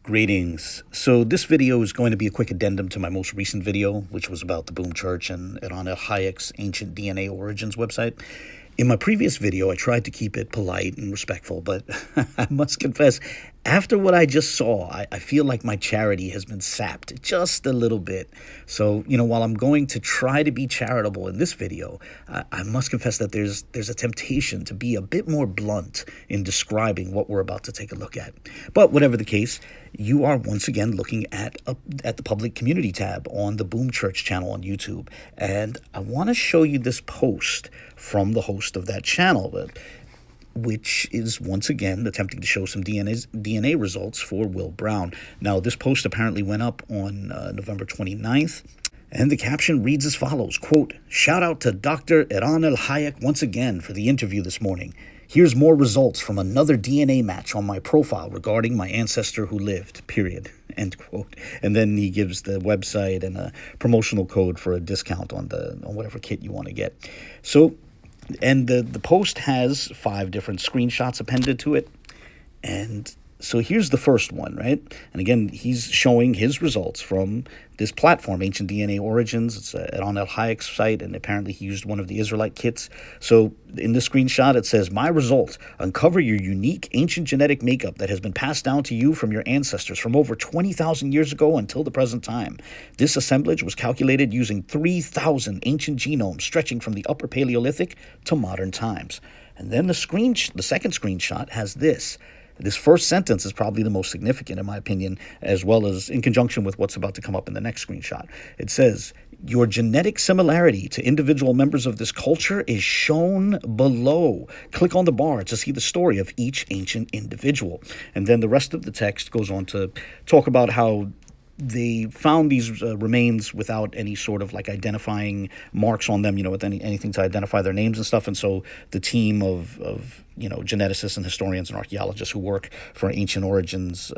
Greetings. So this video is going to be a quick addendum to my most recent video, which was about the Boom Church and Eran al-Haik's ancient DNA origins website. In my previous video, I tried to keep it polite and respectful, but I must confess, after what I just saw, I feel like my charity has been sapped just a little bit. So, while I'm going to try to be charitable in this video, I must confess that there's a temptation to be a bit more blunt in describing what we're about to take a look at. But whatever the case, you are once again looking at the public community tab on the Boom Church channel on YouTube. And I want to show you this post from the host of that channel, which is once again attempting to show some DNA results for Will Brown. Now, this post apparently went up on November 29th. And the caption reads as follows, quote, "Shout out to Dr. Eran al-Haik once again for the interview this morning. Here's more results from another DNA match on my profile regarding my ancestor who lived, period." End quote. And then he gives the website and a promotional code for a discount on whatever kit you want to get. So, and the post has 5 different screenshots appended to it. And so here's the first one, right? And again, he's showing his results from this platform, Ancient DNA Origins. It's on ElHaik's site, and apparently he used one of the Israelite kits. So in this screenshot, it says, "My result, uncover your unique ancient genetic makeup that has been passed down to you from your ancestors from over 20,000 years ago until the present time. This assemblage was calculated using 3,000 ancient genomes stretching from the Upper Paleolithic to modern times." And then the second screenshot has this. This first sentence is probably the most significant, in my opinion, as well as in conjunction with what's about to come up in the next screenshot. It says, "Your genetic similarity to individual members of this culture is shown below. Click on the bar to see the story of each ancient individual." And then the rest of the text goes on to talk about how they found these remains without any sort of identifying marks on them, with anything to identify their names and stuff. And so the team of geneticists and historians and archaeologists who work for Ancient Origins,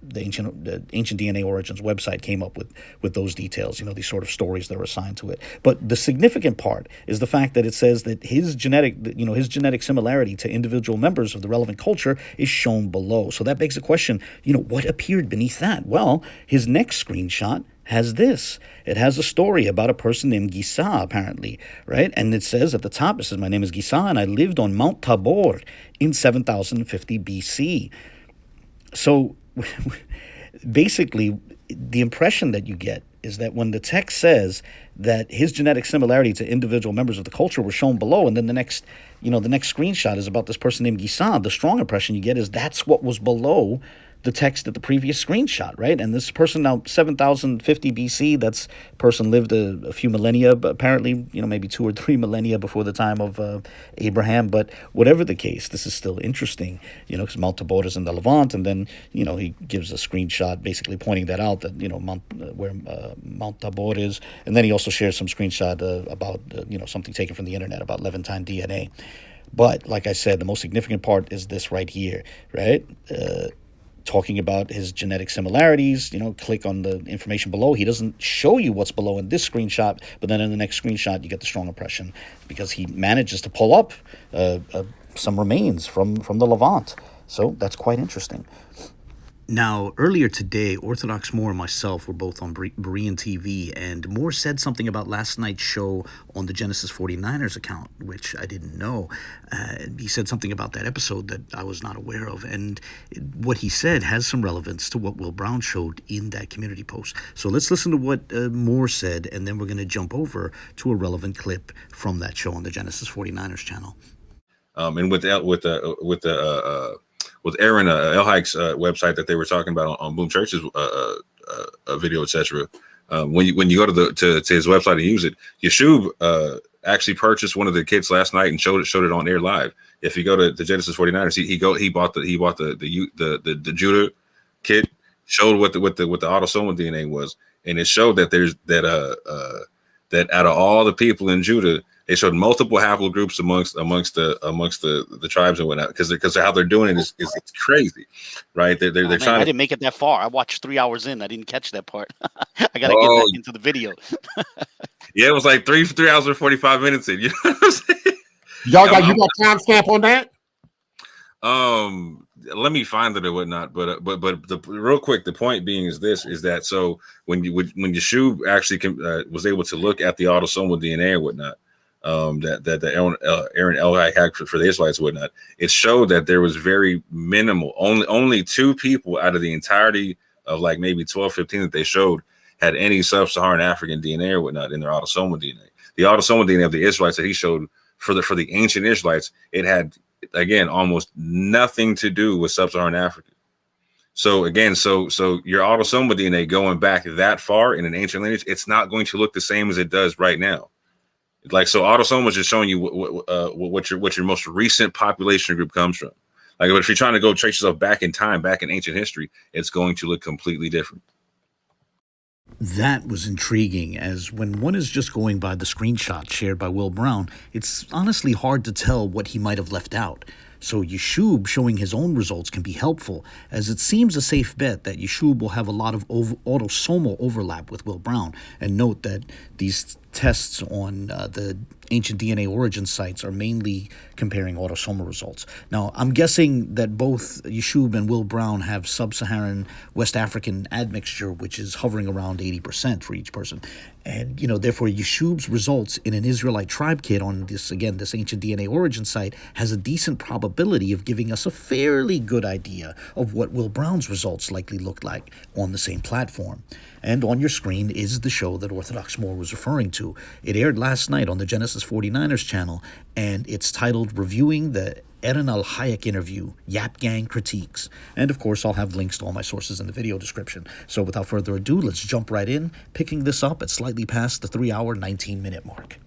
the Ancient DNA Origins website came up with those details, these sort of stories that are assigned to it. But the significant part is the fact that it says that his genetic similarity to individual members of the relevant culture is shown below. So that begs the question, what appeared beneath that? Well, his next screenshot has this. It has a story about a person named Gisa, apparently, right? And it says at the top, it says, "My name is Gisa, and I lived on Mount Tabor in 7050 BC. So basically, the impression that you get is that when the text says that his genetic similarity to individual members of the culture were shown below, and then the next screenshot is about this person named Gisa, the strong impression you get is that's what was below the text at the previous screenshot, right? And this person now, 7050 BC, that's person lived a few millennia, apparently, maybe 2 or 3 millennia before the time of Abraham. But whatever the case, this is still interesting, because Mount Tabor is in the Levant, and then, he gives a screenshot basically pointing that out, that, where Mount Tabor is. And then he also shares some screenshot about, something taken from the internet about Levantine DNA. But like I said, the most significant part is this right here, right? Talking about his genetic similarities, click on the information below. He doesn't show you what's below in this screenshot, but then in the next screenshot, you get the strong impression because he manages to pull up some remains from the Levant. So that's quite interesting. Now, earlier today, Orthodox Moore and myself were both on Berean TV, and Moore said something about last night's show on the Genesis 49ers account, which I didn't know. He said something about that episode that I was not aware of, and what he said has some relevance to what Will Brown showed in that community post. So let's listen to what Moore said, and then we're going to jump over to a relevant clip from that show on the Genesis 49ers channel. And with Eran, ElHaik's website that they were talking about on Boom Church's video, etc. When you go to his website and use it, Yeshub actually purchased one of the kits last night and showed it on air live. If you go to the Genesis 49ers, he bought the Judah kit, showed what the autosomal DNA was, and it showed that that out of all the people in Judah, they showed multiple haplogroups amongst the tribes and whatnot, because how they're doing it is it's crazy, right? They're trying. I didn't make it that far. I watched 3 hours in. I didn't catch that part. I gotta get back into the video. Yeah, it was like 3 hours and 45 minutes in. You know what I'm saying? You got timestamp on that? let me find it or whatnot. But the real quick, the point being is this: is that so when Yeshub actually was able to look at the autosomal DNA or whatnot, that the Eran ElHaik had for the Israelites and whatnot, it showed that there was very minimal, only 2 people out of the entirety of like maybe 12, 15 that they showed had any sub-Saharan African DNA or whatnot in their autosomal DNA. The autosomal DNA of the Israelites that he showed for the ancient Israelites, it had, again, almost nothing to do with sub-Saharan Africa. So again, so your autosomal DNA going back that far in an ancient lineage, it's not going to look the same as it does right now. Like, so autosomal is just showing you what your most recent population group comes from. Like, but if you're trying to go trace yourself back in time, back in ancient history, it's going to look completely different. That was intriguing, as when one is just going by the screenshot shared by Will Brown, it's honestly hard to tell what he might have left out. So Yeshub showing his own results can be helpful, as it seems a safe bet that Yeshub will have a lot of autosomal overlap with Will Brown. And note that these tests on the ancient DNA origin sites are mainly comparing autosomal results. Now, I'm guessing that both Yeshub and Will Brown have sub-Saharan West African admixture, which is hovering around 80% for each person. And, therefore, Yeshub's results in an Israelite tribe kit on this ancient DNA origin site has a decent probability of giving us a fairly good idea of what Will Brown's results likely look like on the same platform. And on your screen is the show that Orthodox Moore was referring to. It aired last night on the Genesis 49ers channel, and it's titled Reviewing the Eran al-Haik interview, Yap Gang Critiques. And of course, I'll have links to all my sources in the video description. So without further ado, let's jump right in, picking this up at slightly past the 3-hour, 19-minute mark.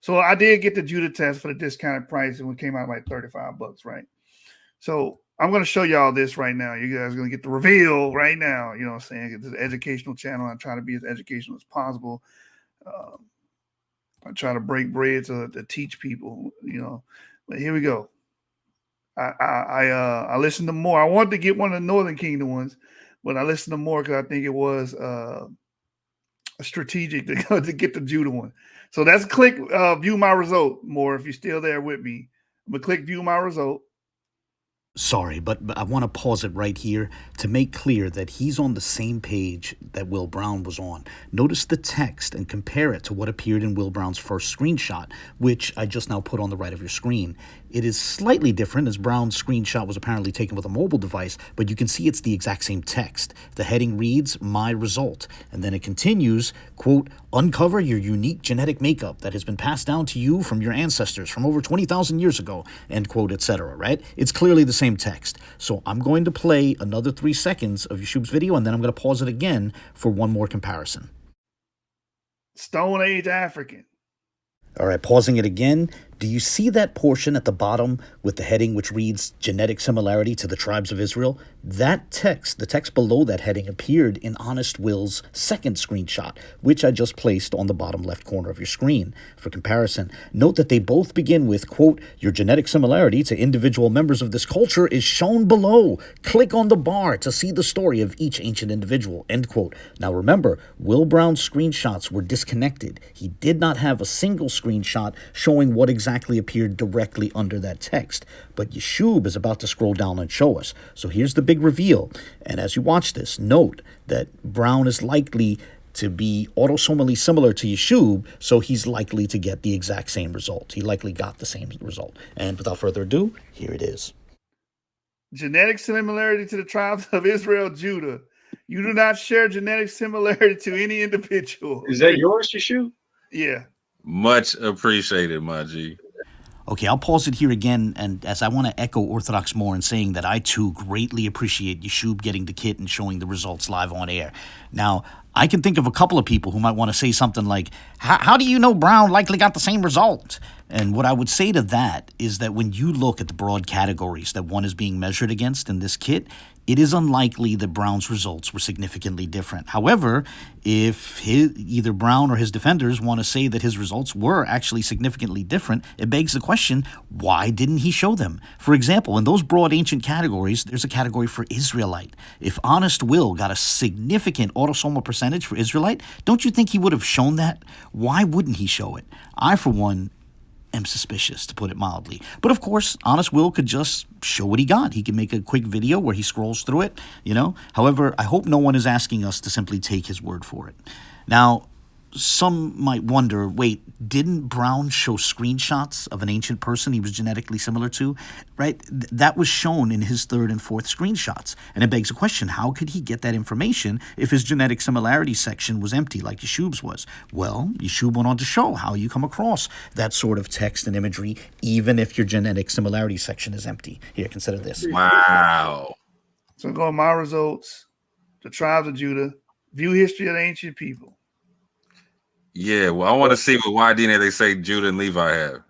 So I did get the Judah test for the discounted price, and it came out like $35, right? So I'm going to show y'all this right now. You guys are going to get the reveal right now. You know what I'm saying? It's an educational channel. I try to be as educational as possible. I try to break bread to teach people, But here we go. I listened to more. I wanted to get one of the Northern Kingdom ones, but I listened to more because I think it was strategic to get the Judah one. So let's click view my result more if you're still there with me. I'm going to click view my result. Sorry, but I want to pause it right here to make clear that he's on the same page that Will Brown was on. Notice the text and compare it to what appeared in Will Brown's first screenshot, which I just now put on the right of your screen. It is slightly different, as Brown's screenshot was apparently taken with a mobile device, but you can see it's the exact same text. The heading reads, My Result, and then it continues, quote, uncover your unique genetic makeup that has been passed down to you from your ancestors from over 20,000 years ago, end quote, etc., right? It's clearly the same text. So I'm going to play another 3 seconds of Yeshub's video, and then I'm going to pause it again for one more comparison. Stone Age African. All right, pausing it again. Do you see that portion at the bottom with the heading which reads genetic similarity to the tribes of Israel? That text, the text below that heading, appeared in Honest Will's second screenshot, which I just placed on the bottom left corner of your screen. For comparison, note that they both begin with, quote, your genetic similarity to individual members of this culture is shown below. Click on the bar to see the story of each ancient individual, end quote. Now remember, Will Brown's screenshots were disconnected. He did not have a single screenshot showing what exactly appeared directly under that text. But Yeshub is about to scroll down and show us. So here's the big reveal. And as you watch this, note that Brown is likely to be autosomally similar to Yeshub, so he's likely to get the exact same result. He likely got the same result. And without further ado, here it is. Genetic similarity to the tribes of Israel, Judah. You do not share genetic similarity to any individual. Is that yours, Yeshub? Yeah. Much appreciated, my G. Okay, I'll pause it here again, and as I want to echo Orthodox Moore in saying that I too greatly appreciate Yeshub getting the kit and showing the results live on air. Now, I can think of a couple of people who might want to say something like, how do you know Brown likely got the same result? And what I would say to that is that when you look at the broad categories that one is being measured against in this kit, it is unlikely that Brown's results were significantly different. However, if either Brown or his defenders want to say that his results were actually significantly different, it begs the question, why didn't he show them? For example, in those broad ancient categories, there's a category for Israelite. If Honest Will got a significant autosomal percentage for Israelite, don't you think he would have shown that? Why wouldn't he show it? I, for one, am suspicious, to put it mildly. But of course, Honest Will could just show what he got. He can make a quick video where he scrolls through it, you know. However, I hope no one is asking us to simply take his word for it. Now, some might wonder, wait, didn't Brown show screenshots of an ancient person he was genetically similar to, right? That was shown in his third and fourth screenshots. And it begs a question, how could he get that information if his genetic similarity section was empty like Yeshub's was? Well, Yeshub went on to show how you come across that sort of text and imagery, even if your genetic similarity section is empty. Here, consider this. Wow. So go to my results, the tribes of Judah, view history of the ancient people. Yeah, well, I want to see what DNA they say Judah and Levi have.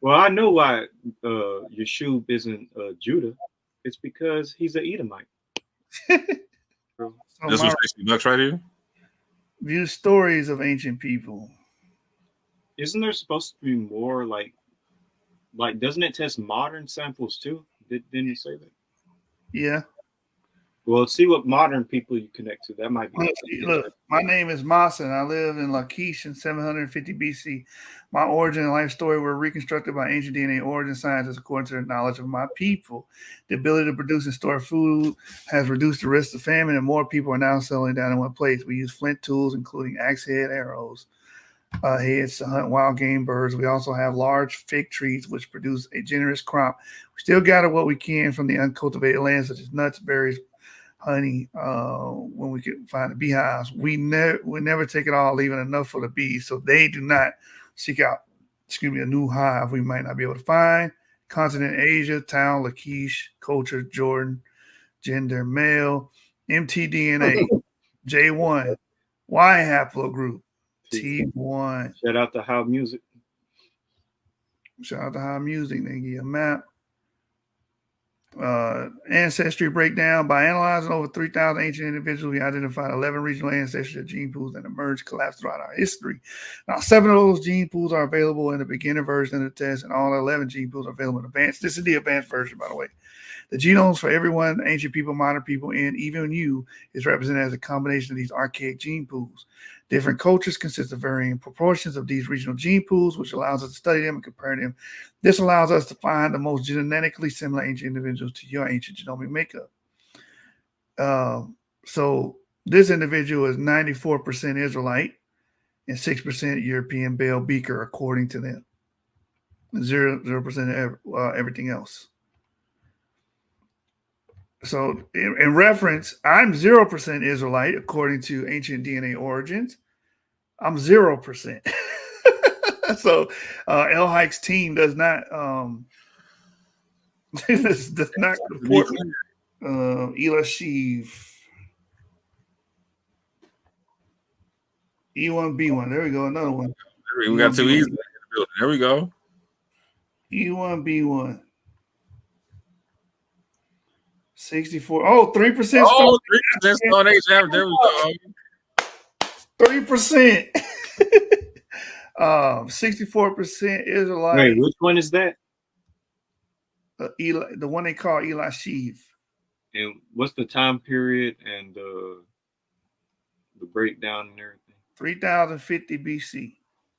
Well, I know why Yeshub isn't Judah. It's because he's an Edomite. So This was $60 right here. view stories of ancient people. Isn't there supposed to be more like doesn't it test modern samples too? Didn't you say that? Yeah. Well, let's see what modern people you connect to. That might be. Look, my name is Masa, and I live in Lachish in 750 BC. My origin and life story were reconstructed by ancient DNA origin scientists according to their knowledge of my people. The ability to produce and store food has reduced the risk of famine, and more people are now settling down in one place. We use flint tools, including axe head arrows, heads to hunt wild game birds. We also have large fig trees, which produce a generous crop. We still gather what we can from the uncultivated land, such as nuts, berries, honey, when we can find the beehives. We never take it all, leaving enough for the bees, so they do not seek out, a new hive we might not be able to find. Continent Asia, town Lachish, culture Jordan, gender male, mtDNA, J1, Y haplogroup, T1. Shout out to How Music. Shout out to How Music. They give you a map. Ancestry breakdown. By analyzing over 3,000 ancient individuals, we identified 11 regional ancestry gene pools that emerged, collapsed throughout our history. Now, 7 of those gene pools are available in the beginner version of the test, and all 11 gene pools are available in advanced. This is the advanced version, by the way. The genomes for everyone, ancient people, modern people, and even you, is represented as a combination of these archaic gene pools. Different cultures consist of varying proportions of these regional gene pools, which allows us to study them and compare them. This allows us to find the most genetically similar ancient individuals to your ancient genomic makeup. So this individual is 94% Israelite and 6% European Bale Beaker, according to them. 0% everything else. So in reference, I'm 0% Israelite, according to ancient DNA origins. I'm 0%. So ElHaik's team does not support ElHaik. E1B1. There we go. Another one. We got two E's in the building. There we go. E1B1. 64. Oh, 3%. Oh, 3% Stone Age average. There we go. 3%. 64% Israelite. Wait, which one is that? The one they call ElHaik. And what's the time period and the breakdown and everything? 3050 BC.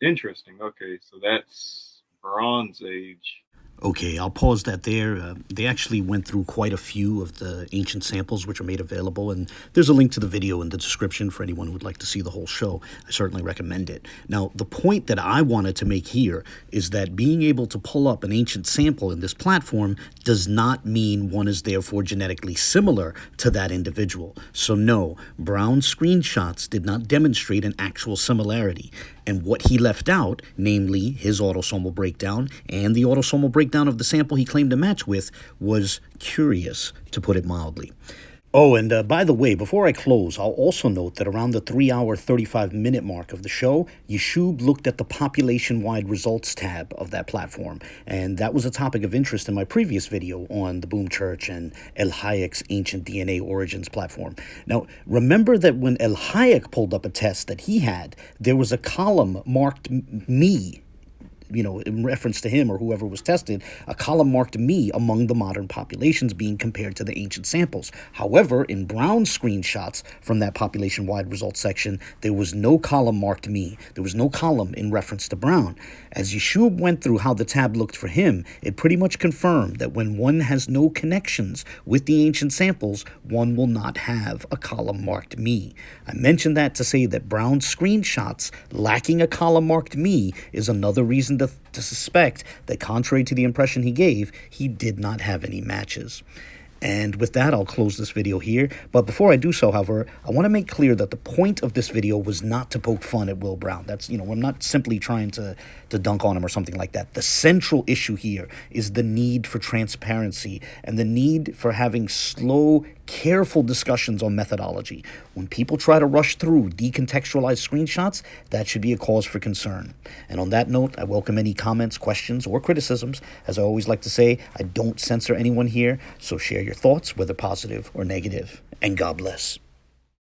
Interesting. Okay, so that's Bronze Age. Okay, I'll pause that there. They actually went through quite a few of the ancient samples which are made available, and there's a link to the video in the description for anyone who would like to see the whole show. I certainly recommend it. Now, the point that I wanted to make here is that being able to pull up an ancient sample in this platform does not mean one is therefore genetically similar to that individual. So no, Brown's screenshots did not demonstrate an actual similarity. And what he left out, namely his autosomal breakdown and the autosomal breakdown of the sample he claimed to match with, was curious, to put it mildly. Oh, and by the way, before I close, I'll also note that around the 3-hour, 35-minute mark of the show, Yeshub looked at the population-wide results tab of that platform, and that was a topic of interest in my previous video on the Boom Church and ElHaik's ancient DNA origins platform. Now, remember that when ElHaik pulled up a test that he had, there was a column marked me in reference to him or whoever was tested, a column marked me among the modern populations being compared to the ancient samples. However, in Brown's screenshots from that population-wide results section, there was no column marked me. There was no column in reference to Brown. As Yeshub went through how the tab looked for him, it pretty much confirmed that when one has no connections with the ancient samples, one will not have a column marked me. I mentioned that to say that Brown's screenshots lacking a column marked me is another reason to suspect that, contrary to the impression he gave, he did not have any matches. And with that, I'll close this video here. But before I do so, however, I want to make clear that the point of this video was not to poke fun at Will Brown. That's, I'm not simply trying to dunk on him or something like that. The central issue here is the need for transparency and the need for having slow, careful discussions on methodology. When people try to rush through decontextualized screenshots, that should be a cause for concern. And on that note, I welcome any comments, questions, or criticisms. As I always like to say, I don't censor anyone here, so share your thoughts, whether positive or negative. And God bless.